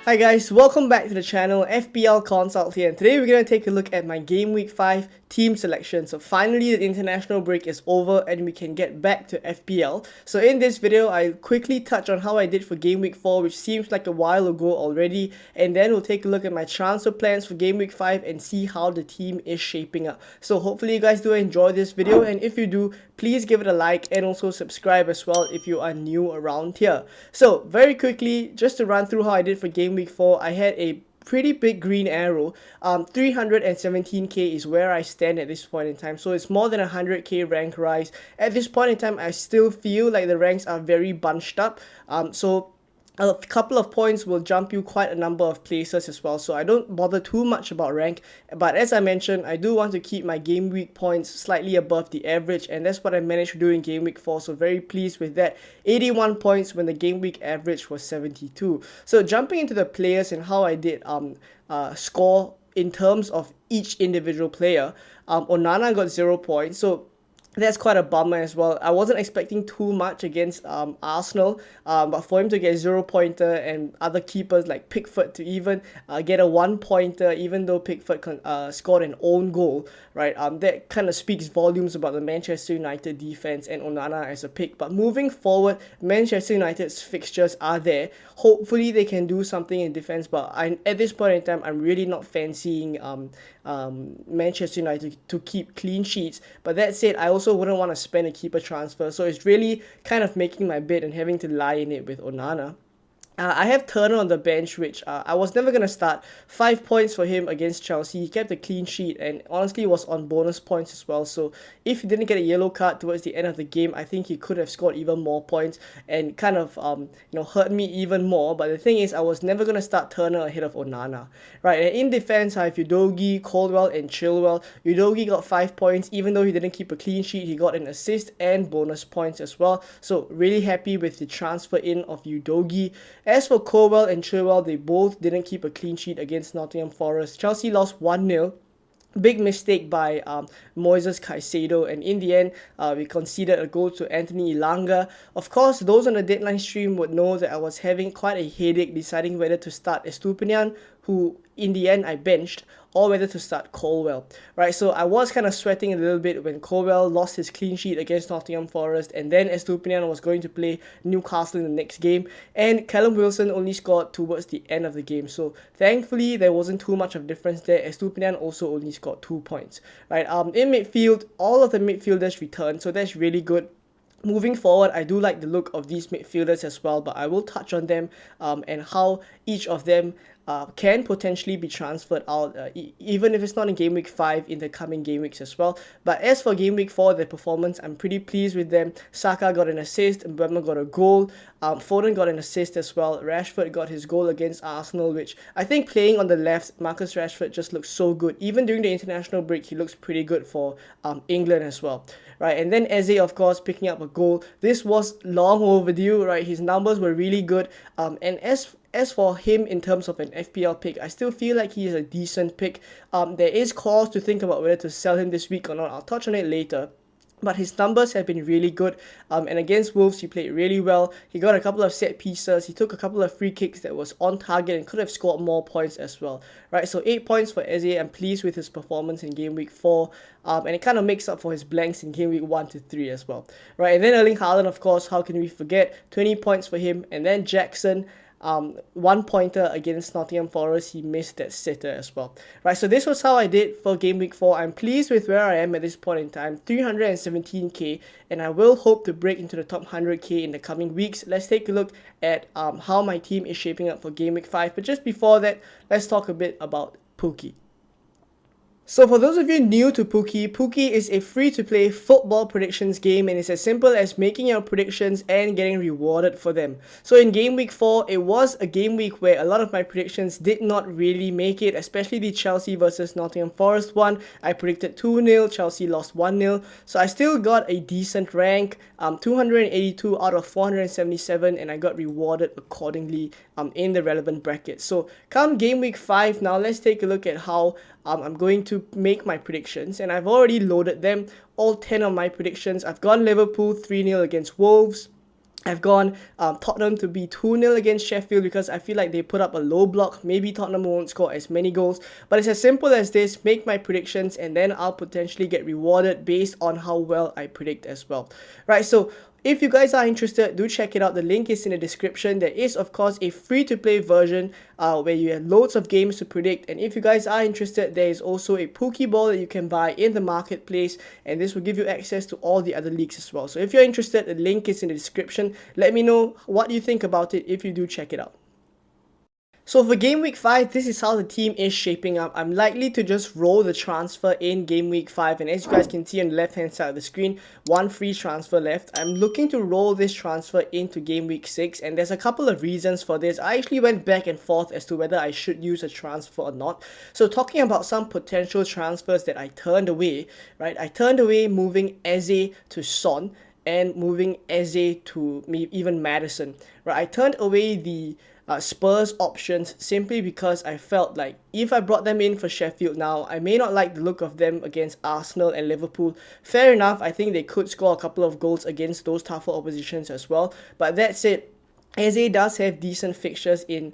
Hi guys, welcome back to the channel, FPL Consult here, and today we're going to take a look at my Game Week 5 team selection. So finally the international break is over and we can get back to FPL. So in this video, I'll quickly touch on how I did for Game Week 4, which seems like a while ago already, and then we'll take a look at my transfer plans for Game Week 5 and see how the team is shaping up. So hopefully you guys do enjoy this video, and if you do, please give it a like and also subscribe as well if you are new around here. So very quickly, just to run through how I did for Game Week 4, I had a pretty big green arrow. 317k is where I stand at this point in time, so it's more than 100k rank rise. At this point in time, I still feel like the ranks are very bunched up, so a couple of points will jump you quite a number of places as well, so I don't bother too much about rank. But as I mentioned, I do want to keep my game week points slightly above the average, and that's what I managed to do in game week 4, so very pleased with that. 81 points when the game week average was 72. So jumping into the players and how I did score in terms of each individual player, Onana got 0 points, so that's quite a bummer as well. I wasn't expecting too much against Arsenal, but for him to get 0-pointer and other keepers like Pickford to even get a 1-pointer, even though Pickford scored an own goal, right? That kind of speaks volumes about the Manchester United defense and Onana as a pick. But moving forward, Manchester United's fixtures are there. Hopefully they can do something in defense, but at this point in time, I'm really not fancying Manchester United to keep clean sheets. But that said, I also wouldn't want to spend a keeper transfer, so it's really kind of making my bid and having to lie in it with Onana. I have Turner on the bench, which I was never going to start. 5 points for him against Chelsea. He kept a clean sheet and honestly was on bonus points as well. So if he didn't get a yellow card towards the end of the game, I think he could have scored even more points and kind of hurt me even more. But the thing is, I was never going to start Turner ahead of Onana. Right, and in defense, I have Udogie, Caldwell and Chilwell. Udogie got 5 points. Even though he didn't keep a clean sheet, he got an assist and bonus points as well. So really happy with the transfer in of Udogie. As for Caldwell and Chilwell, they both didn't keep a clean sheet against Nottingham Forest. Chelsea lost 1-0. Big mistake by Moises Caicedo, and in the end we conceded a goal to Anthony Elanga. Of course, those on the deadline stream would know that I was having quite a headache deciding whether to start Estupiñán, who in the end I benched, or whether to start Caldwell, right? So I was kind of sweating a little bit when Caldwell lost his clean sheet against Nottingham Forest, and then Estupiñán was going to play Newcastle in the next game, and Callum Wilson only scored towards the end of the game. So thankfully there wasn't too much of difference there. Estupiñán also only scored 2 points, right? In midfield, all of the midfielders returned, so that's really good. Moving forward, I do like the look of these midfielders as well, but I will touch on them and how each of them can potentially be transferred out, even if it's not in Game Week 5 in the coming game weeks as well. But as for Game Week 4, their performance, I'm pretty pleased with them. Saka got an assist, Mbeumo got a goal, Foden got an assist as well, Rashford got his goal against Arsenal, which I think playing on the left, Marcus Rashford just looks so good. Even during the international break, he looks pretty good for England as well, right? And then Eze, of course, picking up a goal. This was long overdue, right? His numbers were really good, and as for him in terms of an FPL pick, I still feel like he is a decent pick. There is cause to think about whether to sell him this week or not. I'll touch on it later. But his numbers have been really good, and against Wolves he played really well. He got a couple of set pieces, he took a couple of free kicks that was on target and could have scored more points as well, right? So 8 points for Eze. I'm pleased with his performance in game week 4, and it kind of makes up for his blanks in game week 1 to 3 as well, right? And then Erling Haaland, of course, how can we forget? 20 points for him. And then Jackson, 1-pointer against Nottingham Forest, he missed that sitter as well, right? So this was how I did for game week 4. I'm pleased with where I am at this point in time, 317k, and I will hope to break into the top 100k in the coming weeks. Let's take a look at how my team is shaping up for game week 5, but just before that, let's talk a bit about Pooky. So for those of you new to Pooky, Pooky is a free-to-play football predictions game, and it's as simple as making your predictions and getting rewarded for them. So in game week 4, it was a game week where a lot of my predictions did not really make it, especially the Chelsea versus Nottingham Forest one. I predicted 2-0, Chelsea lost 1-0, so I still got a decent rank, 282 out of 477, and I got rewarded accordingly in the relevant bracket. So come game week 5 now, let's take a look at how I'm going to make my predictions, and I've already loaded them, all 10 of my predictions. I've gone Liverpool 3-0 against Wolves, I've gone Tottenham to be 2-0 against Sheffield because I feel like they put up a low block. Maybe Tottenham won't score as many goals. But it's as simple as this. Make my predictions and then I'll potentially get rewarded based on how well I predict as well. Right, so if you guys are interested, do check it out. The link is in the description. There is, of course, a free-to-play version where you have loads of games to predict. And if you guys are interested, there is also a Pooky ball that you can buy in the marketplace. And this will give you access to all the other leagues as well. So if you're interested, the link is in the description. Let me know what you think about it if you do check it out. So for game week 5, this is how the team is shaping up. I'm likely to just roll the transfer in game week 5, and as you guys can see on the left hand side of the screen, one free transfer left. I'm looking to roll this transfer into game week 6, and there's a couple of reasons for this. I actually went back and forth as to whether I should use a transfer or not. So talking about some potential transfers that I turned away, right? I turned away moving Eze to Son and moving Eze to even Madison, right? I turned away the Spurs options simply because I felt like if I brought them in for Sheffield now, I may not like the look of them against Arsenal and Liverpool. Fair enough, I think they could score a couple of goals against those tougher oppositions as well. But that said, Eze does have decent fixtures in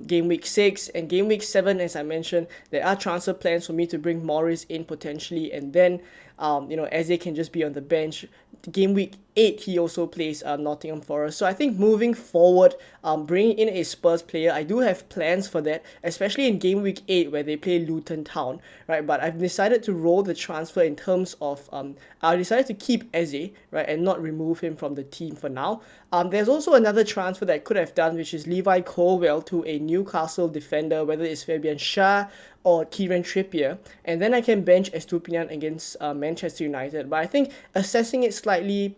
game week 6 and game week 7. As I mentioned, there are transfer plans for me to bring Morris in potentially, and then Eze can just be on the bench. Game week 8 he also plays Nottingham Forest. So I think moving forward, bringing in a Spurs player, I do have plans for that, especially in game week 8 where they play Luton Town, right? But I've decided to roll the transfer in terms of I decided to keep Eze, right, and not remove him from the team for now. There's also another transfer that I could have done, which is Levi Colwill to a Newcastle defender, whether it's Fabian Schär or Kieran Trippier, and then I can bench Estupiñán against Manchester United. But I think assessing it slightly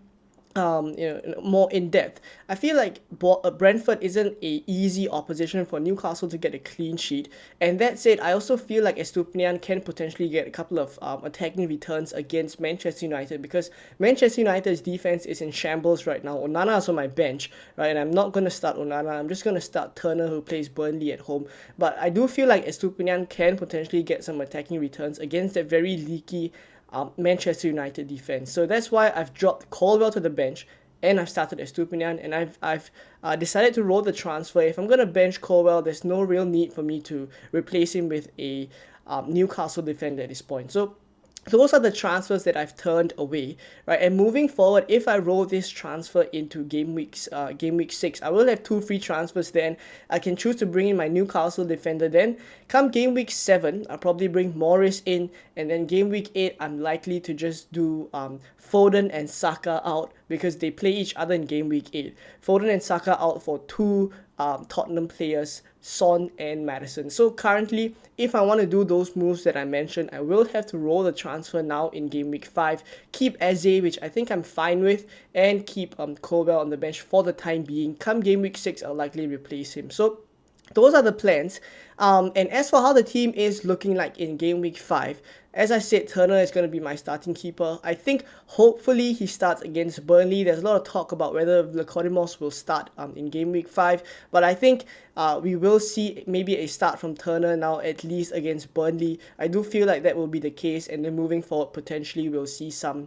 more in depth, I feel like Brentford isn't a easy opposition for Newcastle to get a clean sheet. And that said, I also feel like Estupiñán can potentially get a couple of attacking returns against Manchester United, because Manchester United's defense is in shambles right now. Onana is on my bench, right, and I'm not going to start Onana. I'm just going to start Turner, who plays Burnley at home. But I do feel like Estupiñán can potentially get some attacking returns against that very leaky Manchester United defense. So that's why I've dropped Colwill to the bench and I've started Estupiñán, and I've decided to roll the transfer. If I'm going to bench Colwill, there's no real need for me to replace him with a Newcastle defender at this point. So those are the transfers that I've turned away, right? And moving forward, if I roll this transfer into game week 6, I will have 2 free transfers then. I can choose to bring in my Newcastle defender then. Come game week 7, I'll probably bring Morris in, and then game week 8, I'm likely to just do Foden and Saka out because they play each other in game week 8. Foden and Saka out for 2 Tottenham players, Son and Madison. So currently, if I want to do those moves that I mentioned, I will have to roll the transfer now in game week 5, keep Eze, which I think I'm fine with, and keep Colwill on the bench for the time being. Come game week 6, I'll likely replace him. So those are the plans. And as for how the team is looking like in game week 5, as I said, Turner is going to be my starting keeper. I think hopefully he starts against Burnley. There's a lot of talk about whether Lekodimos will start in game week 5, but I think we will see maybe a start from Turner now, at least against Burnley. I do feel like that will be the case, and then moving forward, potentially we'll see some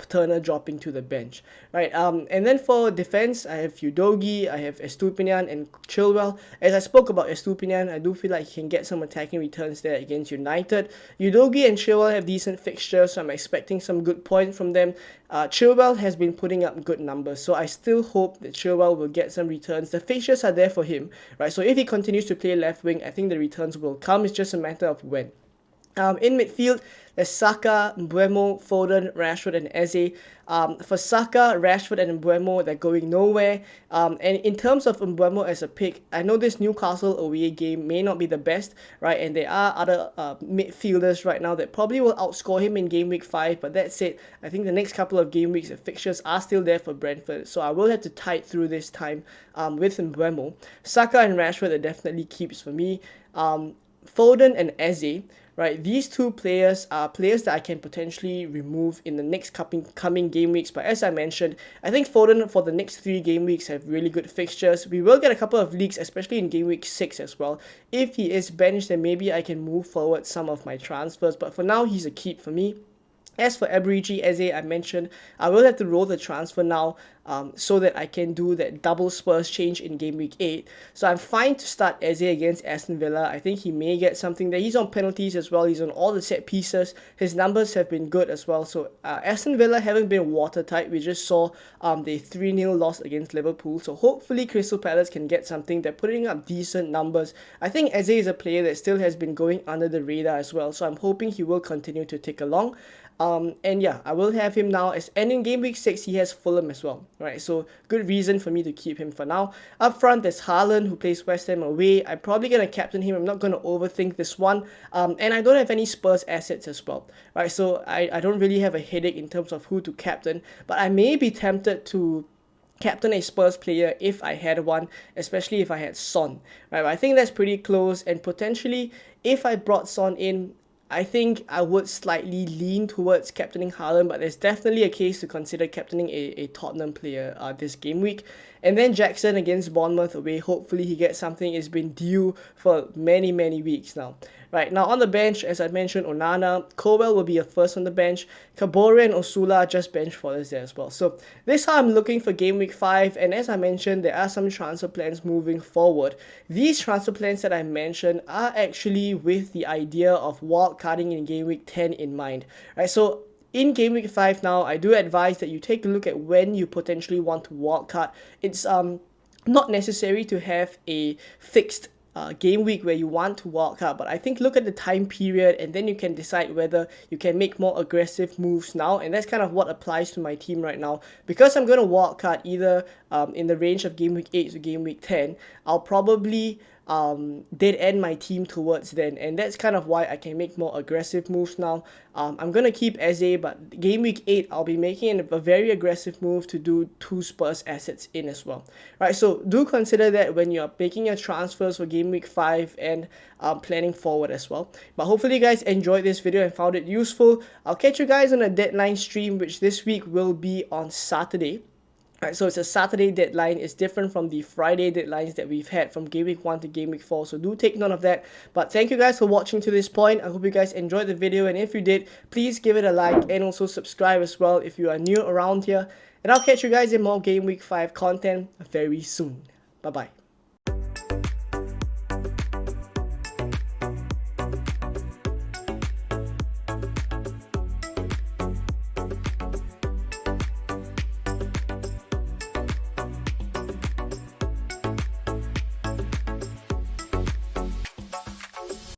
Turner dropping to the bench, right? And then for defense, I have Udogie, I have Estupiñán and Chilwell. As I spoke about Estupiñán, I do feel like he can get some attacking returns there against United. Udogie and Chilwell have decent fixtures, so I'm expecting some good points from them. Chilwell has been putting up good numbers, so I still hope that Chilwell will get some returns. The fixtures are there for him, right? So if he continues to play left wing, I think the returns will come. It's just a matter of when. In midfield, there's Saka, Mbeumo, Foden, Rashford, and Eze. For Saka, Rashford, and Mbeumo, they're going nowhere. And in terms of Mbeumo as a pick, I know this Newcastle away game may not be the best, right? And there are other midfielders right now that probably will outscore him in game week 5. But that said, I think the next couple of game weeks, the fixtures are still there for Brentford. So I will have to tide through this time with Mbeumo. Saka and Rashford are definitely keeps for me. Foden and Eze, right? These 2 players are players that I can potentially remove in the next coming game weeks. But as I mentioned, I think Foden for the next 3 game weeks have really good fixtures. We will get a couple of leaks, especially in game week 6 as well. If he is benched, then maybe I can move forward some of my transfers. But for now, he's a keep for me. As for Aborigi Eze, I mentioned, I will have to roll the transfer now so that I can do that double Spurs change in game week 8. So I'm fine to start Eze against Aston Villa. I think he may get something there. He's on penalties as well. He's on all the set pieces. His numbers have been good as well. So Aston Villa haven't been watertight. We just saw the 3-0 loss against Liverpool. So hopefully Crystal Palace can get something. They're putting up decent numbers. I think Eze is a player that still has been going under the radar as well. So I'm hoping he will continue to tick along. And yeah, I will have him now, and in game week 6 he has Fulham as well, right? So good reason for me to keep him for now. Up front there's Haaland, who plays West Ham away. I'm probably gonna captain him. I'm not gonna overthink this one. And I don't have any Spurs assets as well, right? So I don't really have a headache in terms of who to captain, but I may be tempted to captain a Spurs player if I had one, especially if I had Son, right? But I think that's pretty close, and potentially if I brought Son in, I think I would slightly lean towards captaining Haaland, but there's definitely a case to consider captaining a Tottenham player this game week. And then Jackson against Bournemouth away. Hopefully he gets something. It's been due for many, many weeks now. Right, now on the bench, as I mentioned, Onana, Colwell will be a first on the bench. Kabore and Osula just bench fodder there as well. So this is how I'm looking for game week 5. And as I mentioned, there are some transfer plans moving forward. These transfer plans that I mentioned are actually with the idea of wildcarding in game week 10 in mind. Right, so in game week 5 now, I do advise that you take a look at when you potentially want to wildcard. It's not necessary to have a fixed game week where you want to wildcard, but I think look at the time period and then you can decide whether you can make more aggressive moves now, and that's kind of what applies to my team right now. Because I'm going to wildcard either in the range of game week 8 to game week 10, I'll probably dead end my team towards then, and that's kind of why I can make more aggressive moves now. I'm gonna keep Eze, but game week 8 I'll be making a very aggressive move to do 2 Spurs assets in as well, right? So do consider that when you're making your transfers for game week 5 and planning forward as well. But hopefully you guys enjoyed this video and found it useful. I'll catch you guys on a deadline stream, which this week will be on Saturday. Right, so it's a Saturday deadline. It's different from the Friday deadlines that we've had from game week 1 to game week 4. So do take note of that. But thank you guys for watching to this point. I hope you guys enjoyed the video. And if you did, please give it a like and also subscribe as well if you are new around here. And I'll catch you guys in more game week 5 content very soon. Bye-bye.